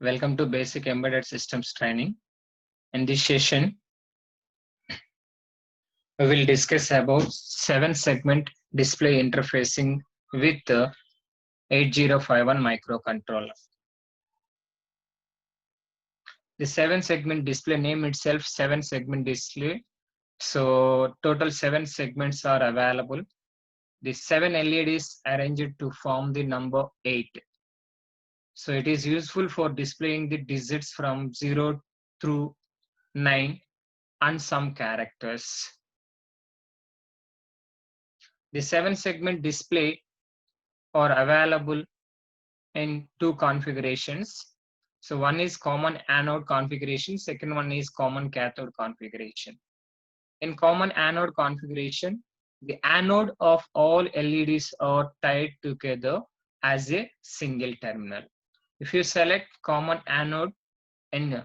Welcome to Basic Embedded Systems Training. In this session, we will discuss about 7-segment display interfacing with the 8051 microcontroller. The 7-segment display name itself 7-segment display. So total 7 segments are available. The 7 LEDs arranged to form the number 8. So it is useful for displaying the digits from 0 through 9 and some characters. The 7-segment display are available in 2 configurations. So one is common anode configuration, second one is common cathode configuration. In common anode configuration, the anode of all LEDs are tied together as a single terminal. If you select common anode in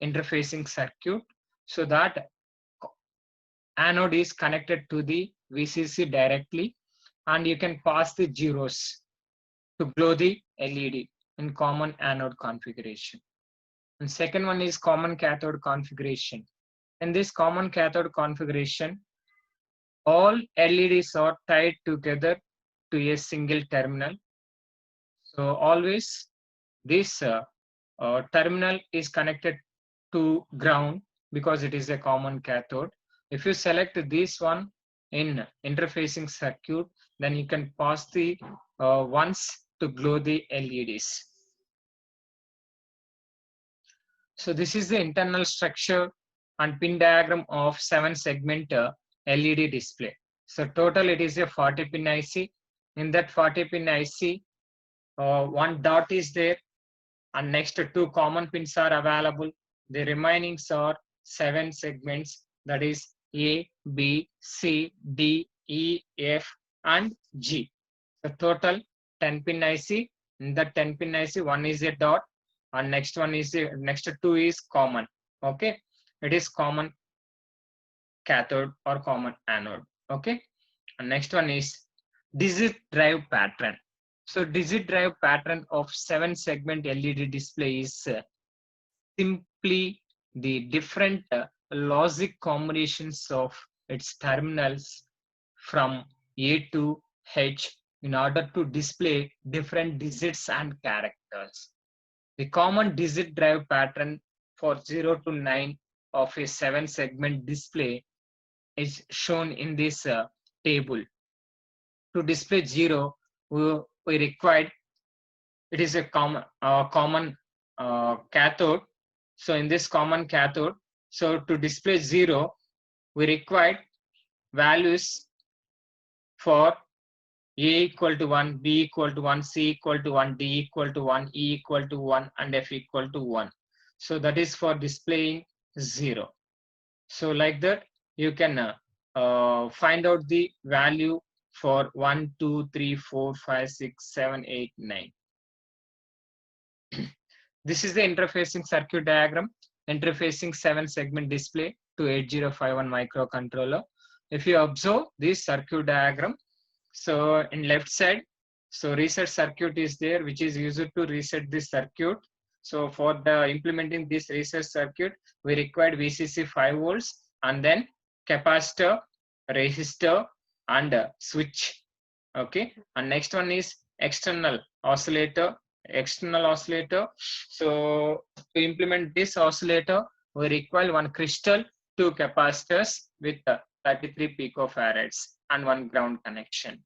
interfacing circuit, so that anode is connected to the VCC directly, and you can pass the zeros to glow the LED in common anode configuration. And second one is common cathode configuration. In this common cathode configuration, all LEDs are tied together to a single terminal. So always this terminal is connected to ground because it is a common cathode. If you select this one in interfacing circuit, then you can pass the ones to glow the LEDs. So this is the internal structure and pin diagram of 7-segment LED display. So total it is a 40-pin IC. In that 40-pin IC, one dot is there, and next 2 common pins are available. The remaining are 7 segments, that is A, B, C, D, E, F, and G. So total 10-pin IC. In the 10-pin IC, one is a dot, and next 2 is common. Okay, it is common cathode or common anode. Okay, and next one is digit drive pattern. So digit drive pattern of 7-segment LED display is simply the different logic combinations of its terminals from A to H in order to display different digits and characters. The common digit drive pattern for 0 to 9 of a 7-segment display is shown in this table. To display 0, we required, it is a common cathode. So in this common cathode, so to display 0, we required values for A equal to 1, B equal to 1, C equal to 1, D equal to 1, E equal to 1, and F equal to 1. So that is for displaying 0. So like that, you can find out the value for 1, 2, 3, 4, 5, 6, 7, 8, 9. This is the interfacing circuit diagram, interfacing 7-segment display to 8051 microcontroller. If you observe this circuit diagram, so in left side, so reset circuit is there, which is used to reset this circuit. So for the implementing this reset circuit, we required VCC 5 volts and then capacitor, resistor, and switch. Okay, and next one is external oscillator. So to implement this oscillator, we require one crystal, 2 capacitors with 33 picofarads and 1 ground connection.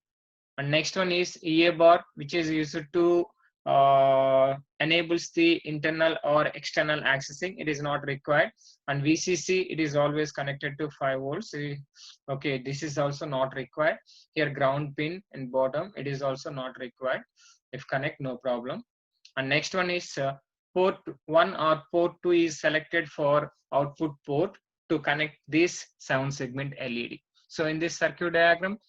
And next one is EA bar, which is used to enables the internal or external accessing. It is not required. And VCC, it is always connected to 5 volts. Okay, this is also not required. Here ground pin in bottom, it is also not required. If connect, no problem. And next one is port 1 or port 2 is selected for output port to connect this 7-segment LED. So in this circuit diagram,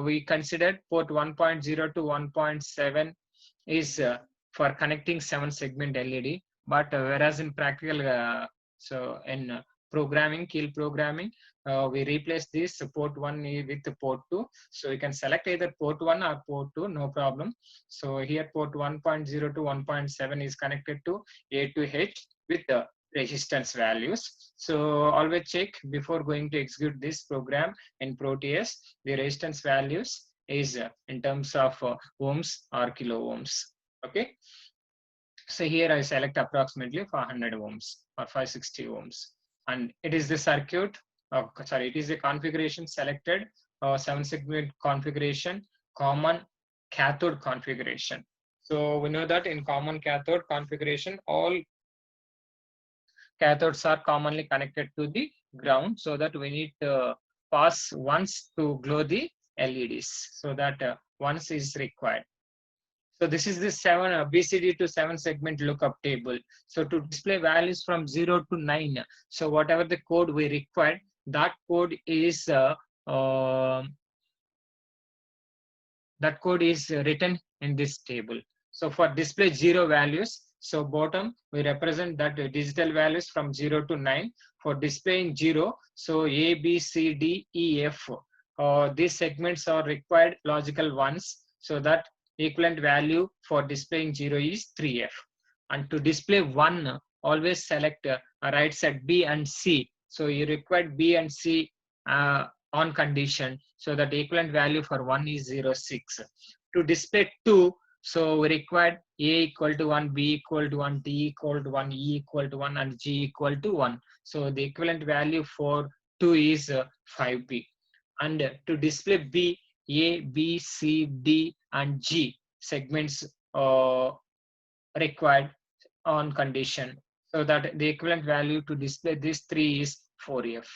we considered port 1.0 to 1.7 is for connecting 7-segment LED, but whereas in practical, so in programming, key programming, we replace this port 1 with port 2. So you can select either port 1 or port 2, no problem. So here port 1.0 to 1.7 is connected to A to H with the resistance values. So always check before going to execute this program in Proteus, the resistance values is in terms of ohms or kilo ohms. Okay. So here I select approximately 500 ohms or 560 ohms. And it is the circuit, it is the configuration selected, 7-segment configuration, common cathode configuration. So we know that in common cathode configuration, all cathodes are commonly connected to the ground, so that we need to pass once to glow the LEDs, so that once is required. So this is the BCD to 7-segment lookup table. So to display values from 0 to 9, so whatever the code we require, that code is written in this table. So for display 0 values, so bottom we represent that digital values from 0 to 9. For displaying 0, so A, B, C, D, E, F, these segments are required logical ones, so that equivalent value for displaying 0 is 3F. And to display 1, always select right side B and C. So you require B and C on condition, so that equivalent value for 1 is 0.6. To display 2, so we required A equal to 1, B equal to 1, D equal to 1, E equal to 1, and G equal to 1. So the equivalent value for 2 is 5B. And to display B, A, B, C, D, and G segments required on condition, so that the equivalent value to display these 3 is 4F.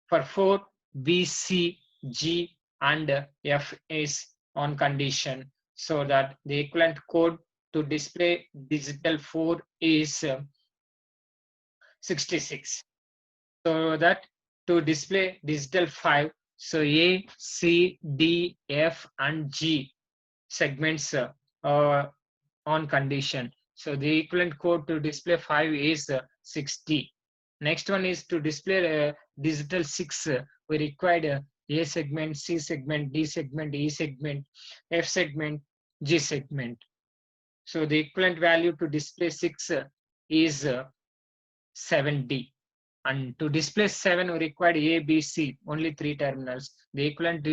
For 4, B, C, G, and F is on condition, so that the equivalent code to display digital 4 is 66. So that to display digital 5, so A, C, D, F, and G segments on condition. So the equivalent code to display 5 is 60. Next one is to display digital 6. We required A segment, C segment, D segment, E segment, F segment, G segment. So the equivalent value to display 6 is 7D. And to display 7, we required A, B, C, only 3 terminals. The equivalent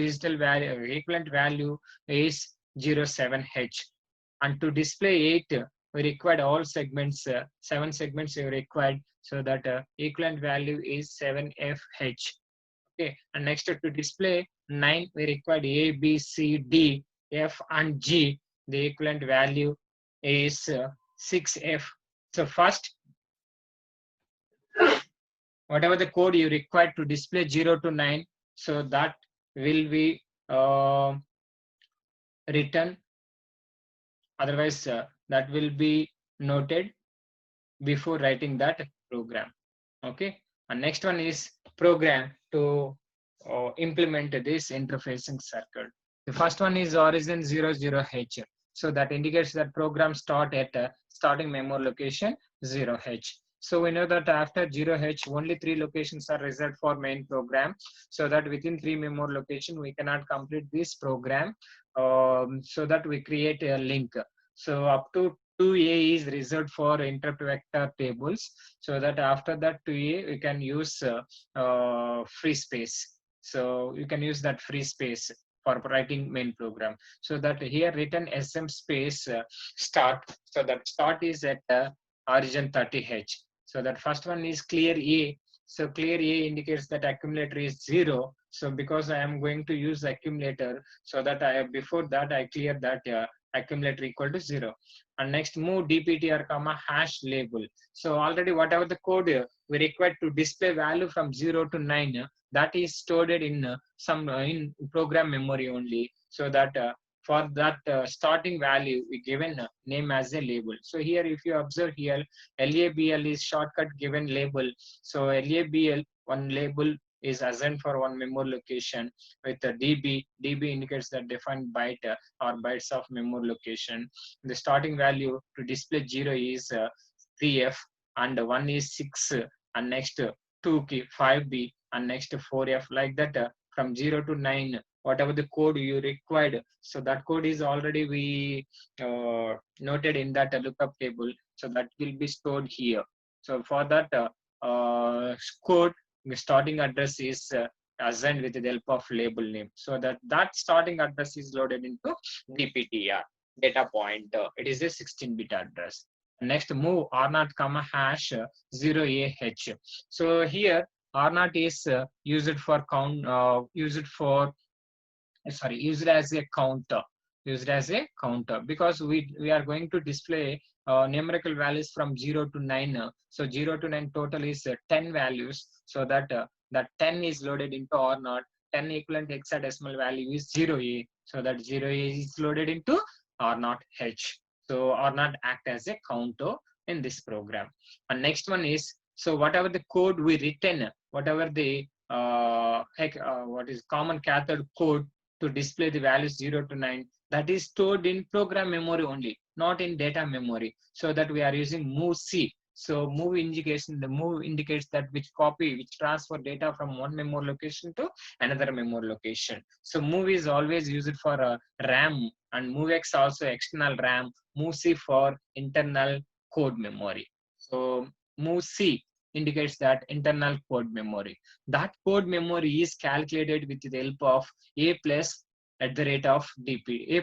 value is 07H. And to display 8, we required all segments, 7 segments we required, so that equivalent value is 7FH. Okay, and next to display 9, we required A, B, C, D, F, and G. The equivalent value is 6F. So first, whatever the code you require to display 0 to 9, so that will be written. Otherwise, that will be noted before writing that program. Okay. And next one is program to implement this interfacing circuit. The first one is origin 00H. So that indicates that program start at starting memory location 0H. So we know that after 0H, only 3 locations are reserved for main program. So that within 3 memory location, we cannot complete this program. So that we create a link. So up to 2A is reserved for interrupt vector tables. So that after that 2A, we can use free space. So you can use that free space for writing main program. So that here written SM space start. So that start is at origin 30H. So that first one is clear A. So clear A indicates that accumulator is 0. So because I am going to use accumulator, so that before that I clear that accumulator equal to 0. And next move DPTR comma hash label. So already whatever the code we require to display value from 0 to 9, that is stored in some in program memory only. So that for that starting value we given name as a label. So here if you observe here, LABL is shortcut given label. So LABL one label is assigned for one memory location with a DB. DB indicates the defined byte or bytes of memory location. The starting value to display 0 is 3F and 1 is 6, and next 2 key 5B and next 4F, like that. From 0 to 9, whatever the code you required, so that code is already we noted in that lookup table, so that will be stored here. So for that code, the starting address is assigned with the help of label name, so that starting address is loaded into dptr data point. It is a 16-bit address. Next, move r0 comma hash 0ah. So here r0 is used for count, used as a counter, because we are going to display numerical values from 0 to 9. So 0 to 9 total is 10 values, so that 10 is loaded into r0. 10 equivalent hexadecimal value is 0a, so that 0a is loaded into r0h. So r0 act as a counter in this program. And next one is, so whatever the code we written, whatever the what is common cathode code to display the values 0 to 9, that is stored in program memory only, not in data memory. So that we are using move C. So move indication, the move indicates that which transfer data from one memory location to another memory location. So move is always used for RAM, and MoveX also external RAM, move C for internal code memory. So move C indicates that internal code memory. That code memory is calculated with the help of a plus at the rate of a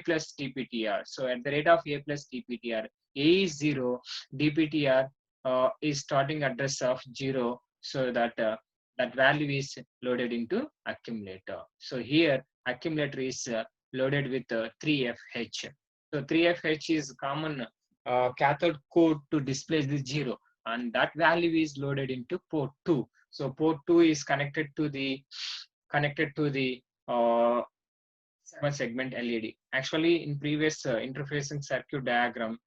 plus dptr. So at the rate of a plus dptr, a is 0, dptr is starting address of 0, so that that value is loaded into accumulator. So here accumulator is loaded with 3fh. So 3fh is common cathode code to display the 0, and that value is loaded into port 2. So port 2 is connected to the 7-segment LED. Actually, in previous interfacing circuit diagram,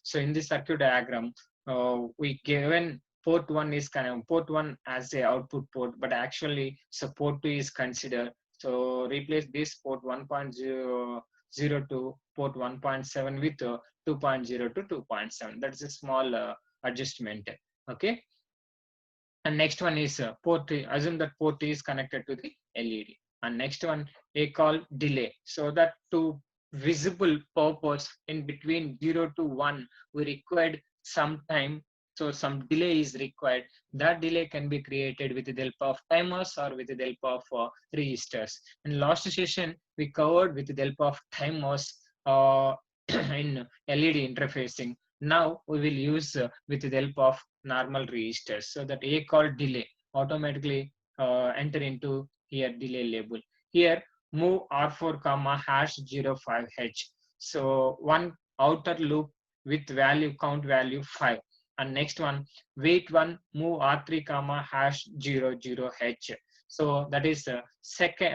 so in this circuit diagram, we given port 1 is port 1 as a output port, but actually so port 2 is considered. So replace this port 1.0 to port 1.7 with 2.0 to 2.7. That's a small adjustment. Okay. And next one is port 3. Assume that port 3 is connected to the LED. And next one, a call delay. So that to visible purpose in between 0 to 1, we required some time. So some delay is required. That delay can be created with the help of timers or with the help of registers. In last session, we covered with the help of timers in LED interfacing. Now we will use with the help of normal registers, so that a call delay automatically enter into here delay label. Here move r4 comma hash 05h. So one outer loop with value count value 5, and next one wait one move r3 comma hash 00h. So that is second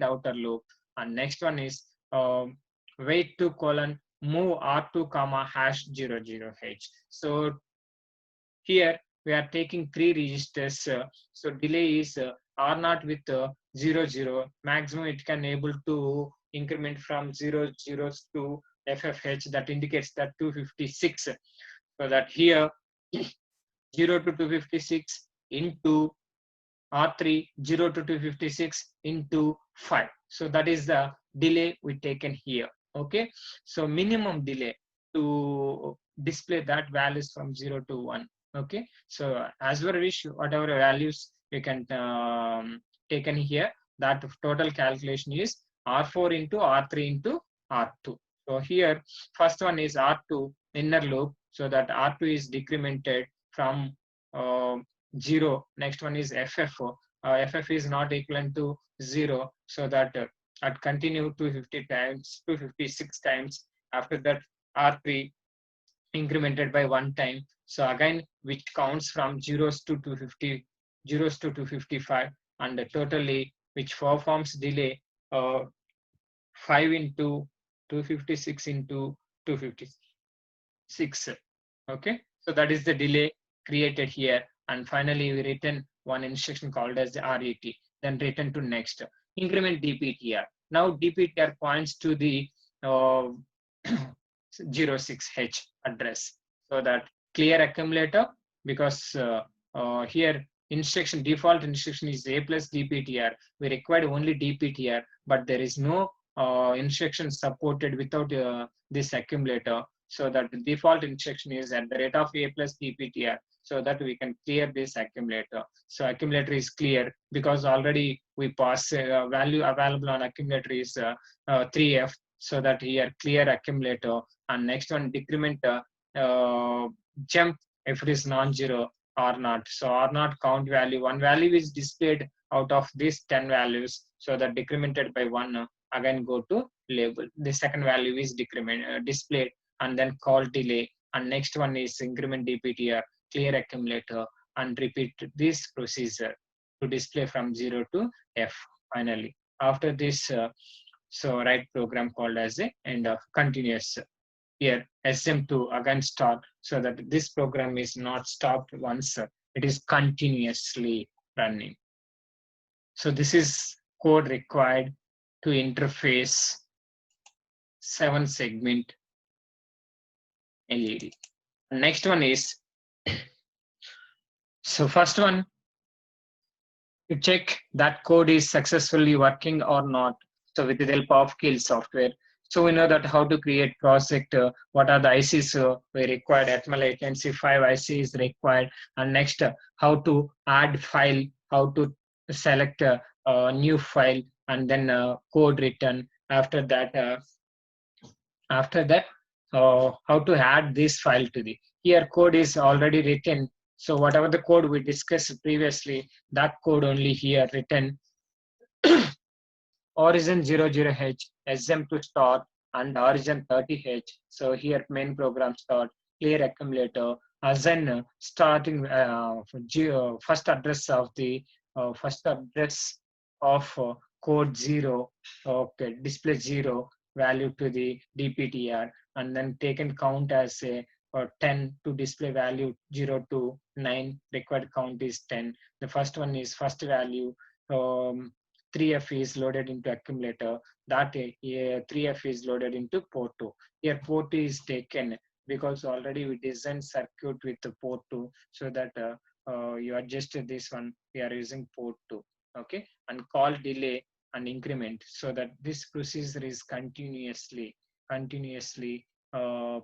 outer loop. And next one is wait 2 colon move r2 comma hash 00h. So here we are taking 3 registers. So delay is r0 with 00. Maximum it can able to increment from 00 to ffh, that indicates that 256. So that here 0 to 256 into r3, 0 to 256 into 5. So that is the delay we taken here. Okay. So minimum delay to display that values from 0 to 1. Okay. So as per wish, whatever values you can taken here, that total calculation is r4 into r3 into r2. So here first one is r2 inner loop, so that r2 is decremented from 0. Next one is ff. Ff is not equivalent to 0, so that at continue 250 times, 256 times. After that r3 incremented by 1 time. So again, which counts from zeros to 250, zeros to 255, and totally which performs delay 5 into 256 into 256. Okay, so that is the delay created here. And finally, we written one instruction called as the RET, then return to next. Increment DPTR. Now DPTR points to the 06H address, so that clear accumulator, because here default instruction is A plus DPTR. We required only DPTR, but there is no instruction supported without this accumulator. So that the default instruction is at the rate of A plus DPTR, so that we can clear this accumulator. So accumulator is clear because already we pass value available on accumulator is 3F. So that here clear accumulator, and next one decrement jump if it is non-zero or not. So or not count value, one value is displayed out of these 10 values, so that decremented by one again go to label. The second value is displayed, and then call delay, and next one is increment DPTR, clear accumulator, and repeat this procedure to display from 0 to F finally. After this, so write program called as a end of continuous. Here SM2 again start, so that this program is not stopped once, it is continuously running. So this is code required to interface 7 segment LED. Next one is, so first one, to check that code is successfully working or not. So with the help of Kill software. So we know that how to create project, what are the ICs we required, HTML latency 5 IC is required, and next how to add file, how to select a new file, and then code written. After that, how to add this file to the, here code is already written. So whatever the code we discussed previously, that code only here written. Origin 00H, SM to start, and origin 30H. So here main program start, clear accumulator, assign starting first address of the code 0, okay, display 0 value to the DPTR, and then taken count as a 10 to display value 0 to 9, required count is 10. The first one is first value, 3F is loaded into accumulator, that 3F is loaded into port 2. Here port 2 is taken because already we designed circuit with the port 2, so that you adjusted this one, we are using port 2, okay, and call delay and increment, so that this procedure is continuously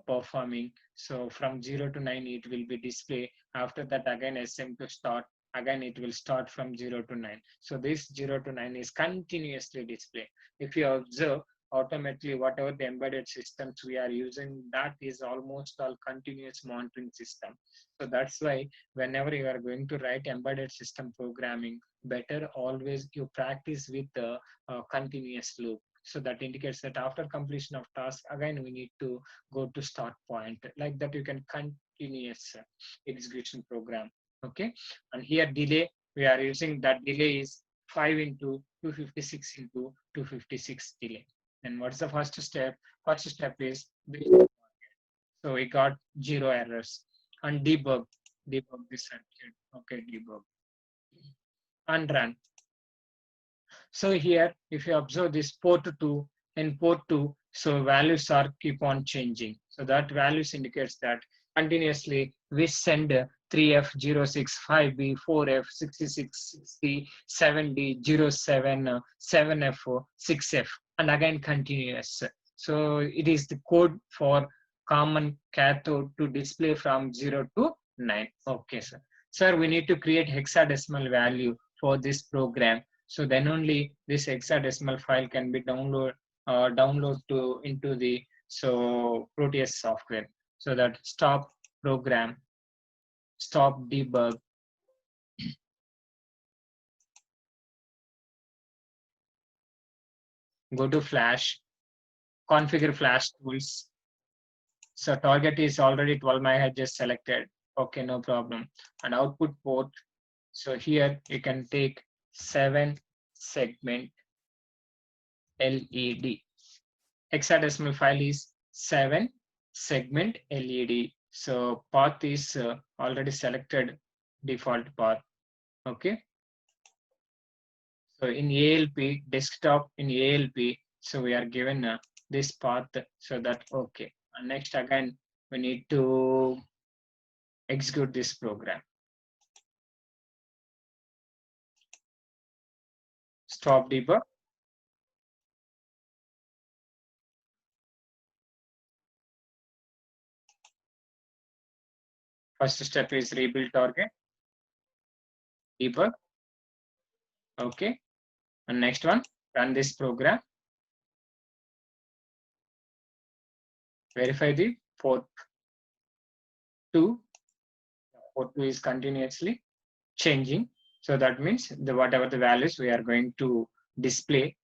performing. So from 0 to 9 it will be display. After that again SM to start, again it will start from 0 to 9. So this 0 to 9 is continuously display. If you observe, automatically whatever the embedded systems we are using, that is almost all continuous monitoring system. So that's why whenever you are going to write embedded system programming, better always you practice with the continuous loop. So that indicates that after completion of task, again we need to go to start point. Like that you can continuous execution program. Okay, and here delay, we are using that delay is 5 into 256 into 256 delay. And what's the first step? First step is, so we got 0 errors, and debug this circuit. Okay, debug and run. So here, if you observe this port 2 and port 2, so values are keep on changing. So that values indicates that continuously we send 3F 065B, 4F 66, 60, 7D, 07, 7F, 6F, and again continuous. So it is the code for common cathode to display from 0 to 9. Okay, sir. Sir, we need to create hexadecimal value for this program. So then only this hexadecimal file can be download to into the Proteus software. So that stop program, stop debug, go to Flash, configure Flash tools. So target is already 12 MHz selected. Okay, no problem. And output port. So here you can take 7 segment LED. Hexadecimal file is 7 segment LED. So path is already selected, default path. Okay. So in ALP, desktop in ALP, so we are given this path, so that okay. And next again, we need to execute this program. Stop debug. First step is rebuild target, debug. Okay. And next one, run this program. Verify the port 2. Port 2 is continuously changing. So that means whatever the values we are going to display,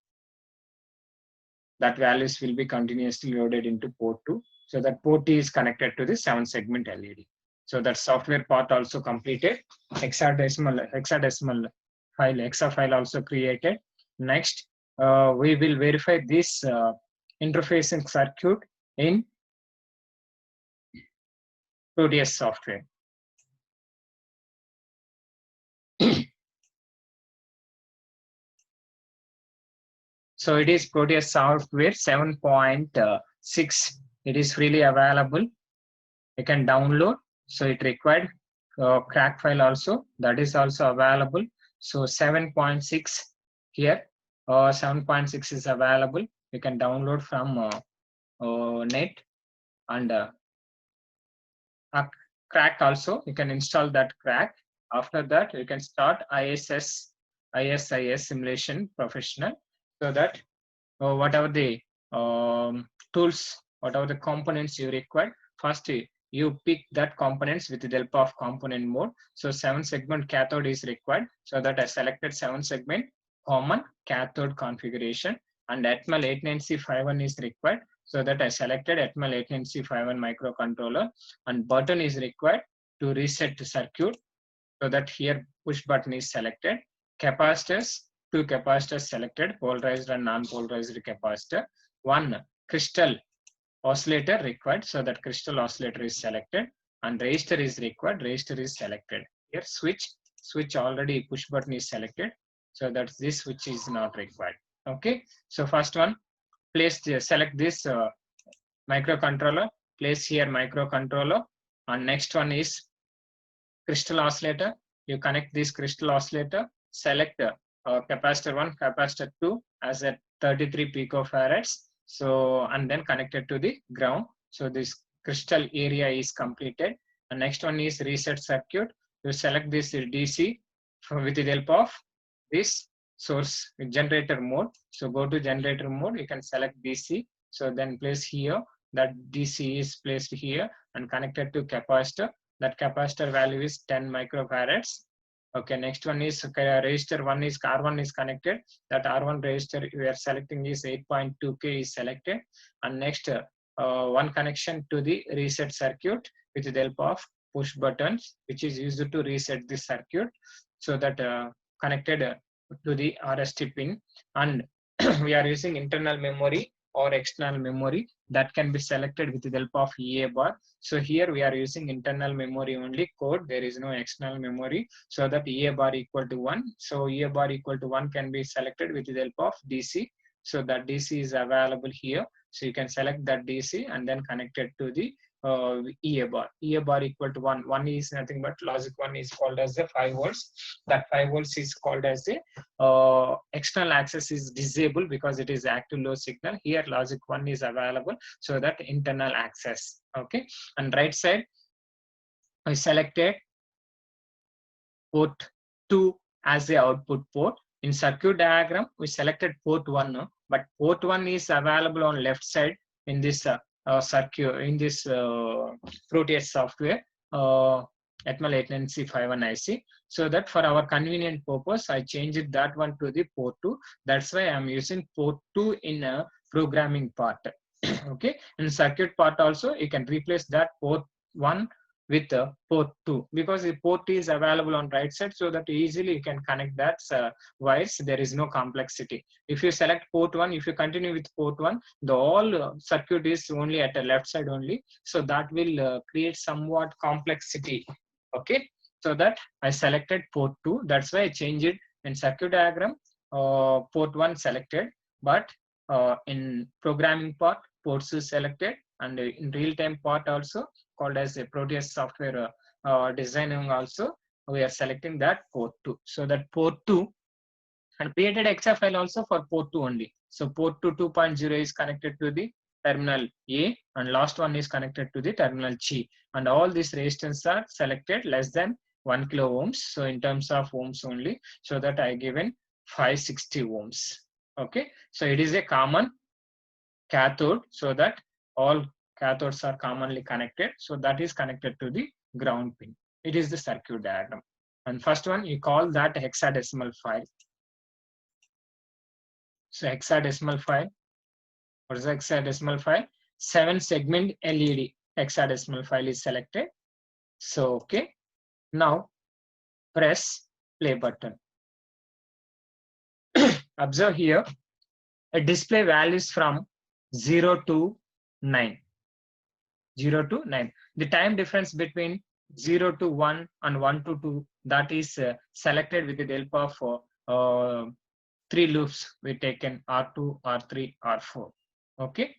that values will be continuously loaded into port 2. So that port is connected to the 7-segment LED. So that software part also completed. Hexadecimal file, hexa file also created. Next, we will verify this interfacing circuit in Proteus software. So it is Proteus software 7.6. It is freely available. You can download. So it required crack file also. That is also available. So 7.6 here. 7.6 is available. You can download from net, and crack also. You can install that crack. After that, you can start ISIS simulation professional, so that whatever the tools, whatever the components you require, first you pick that components with the help of component mode. So 7-segment cathode is required, so that I selected 7-segment common cathode configuration, and Atmel 89651 is required, so that I selected Atmel 89651 microcontroller, and button is required to reset the circuit, so that here push button is selected. Capacitors, 2 capacitors selected, polarized and non-polarized capacitor. 1 crystal oscillator required, so that crystal oscillator is selected, and resistor is required, resistor is selected. Here switch already push button is selected, so that this switch is not required. Okay, so first one, select this microcontroller, place here microcontroller, and next one is crystal oscillator. You connect this crystal oscillator, select capacitor 1, capacitor 2 as a 33 picofarads. So, and then connected to the ground. So this crystal area is completed. The next one is reset circuit. You select this DC with the help of this source generator mode. So go to generator mode, you can select DC. So then place here, that DC is placed here and connected to capacitor. That capacitor value is 10 microfarads. Okay, next one is resistor 1 is R1 is connected. That R1 resistor we are selecting is 8.2K is selected. And next one connection to the reset circuit with the help of push buttons, which is used to reset the circuit. So that connected to the RST pin, and we are using internal memory or external memory, that can be selected with the help of EA bar. So here we are using internal memory only code, there is no external memory, so that EA bar equal to 1. So EA bar equal to 1 can be selected with the help of DC. So that DC is available here. So you can select that DC and then connect it to the EA bar. EA bar equal to 1. 1 is nothing but logic 1 is called as the 5 volts. That 5 volts is called as the external access is disabled because it is active low signal. Here logic 1 is available, so that internal access. Okay, and right side I selected port 2 as the output port. In circuit diagram we selected port 1, but port 1 is available on left side in this circuit, in this Proteus software Atmel 89651 IC. So that for our convenient purpose, I changed that one to the port 2. That's why I'm using port 2 in a programming part. Okay, in circuit part also you can replace that port 1 with port 2, because the port is available on right side, so that easily you can connect that wires. There is no complexity. If you select port 1, if you continue with port 1, the all circuit is only at the left side only, so that will create somewhat complexity. Okay, so that I selected port 2. That's why I changed it in circuit diagram. Port 1 selected, but in programming part ports is selected, and in real-time part also called as a Proteus software designing also, we are selecting that port 2. So that port 2 and created exa file also for port 2 only. So port 2 2.0 is connected to the terminal A and last one is connected to the terminal G, and all these resistance are selected less than 1 kilo ohms. So in terms of ohms only, so that I given 560 ohms. Okay, so it is a common cathode, so that all cathodes are commonly connected. So that is connected to the ground pin. It is the circuit diagram. And first one, you call that hexadecimal file. So hexadecimal file, what is the hexadecimal file? 7 segment LED hexadecimal file is selected. So, okay, now press play button. Observe here, a display values from 0 to 9. 0 to 9. The time difference between 0 to 1 and 1 to 2, that is selected with the help of 3 loops we taken R2, R3, R4. Okay.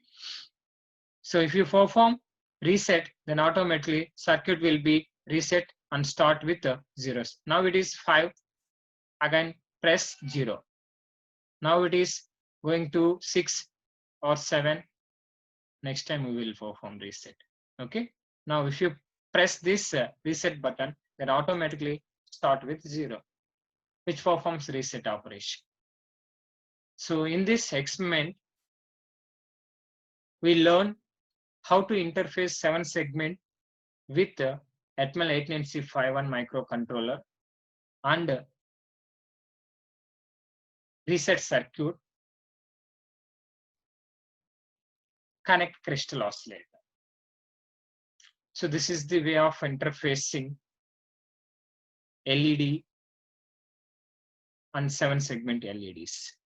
So if you perform reset, then automatically circuit will be reset and start with zeros. Now it is 5. Again press 0. Now it is going to 6 or 7. Next time we will perform reset. Okay. Now if you press this reset button, then automatically start with 0, which performs reset operation. So in this experiment, we learn how to interface 7 segment with Atmel 89651 microcontroller and reset circuit, connect crystal oscillator. So this is the way of interfacing LED and 7 segment LEDs.